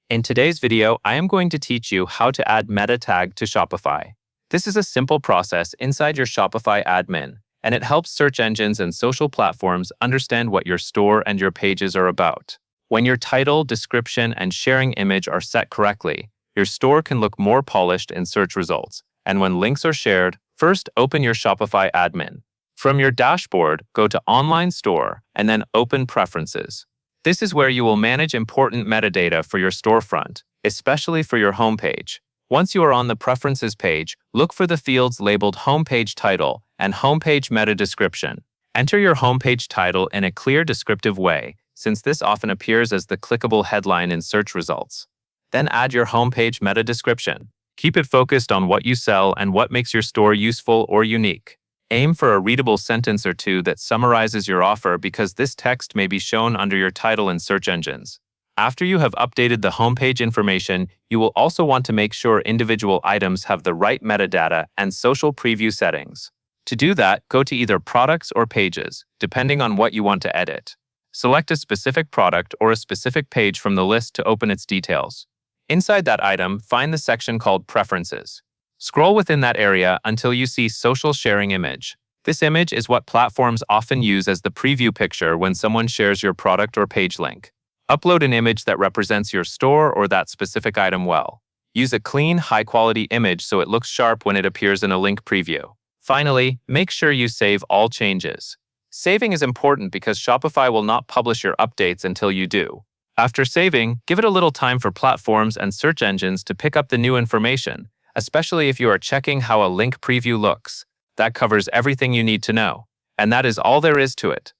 In today's video, I am going to teach you how to add meta tag to Shopify. This is a simple process inside your Shopify admin, and it helps search engines and social platforms understand what your store and your pages are about. When your title, description, and sharing image are set correctly, your store can look more polished in search results. And when links are shared, first open your Shopify admin. From your dashboard, go to Online Store and then open Preferences. This is where you will manage important metadata for your storefront, especially for your homepage. Once you are on the Preferences page, look for the fields labeled Homepage Title and Homepage Meta Description. Enter your homepage title in a clear, descriptive way, since this often appears as the clickable headline in search results. Then add your homepage meta description. Keep it focused on what you sell and what makes your store useful or unique. Aim for a readable sentence or two that summarizes your offer because this text may be shown under your title in search engines. After you have updated the homepage information, you will also want to make sure individual items have the right metadata and social preview settings. To do that, go to either Products or Pages, depending on what you want to edit. Select a specific product or a specific page from the list to open its details. Inside that item, find the section called Preferences. Scroll within that area until you see Social Sharing Image. This image is what platforms often use as the preview picture when someone shares your product or page link. Upload an image that represents your store or that specific item well. Use a clean, high-quality image so it looks sharp when it appears in a link preview. Finally, make sure you save all changes. Saving is important because Shopify will not publish your updates until you do. After saving, give it a little time for platforms and search engines to pick up the new information, especially if you are checking how a link preview looks. That covers everything you need to know. And that is all there is to it.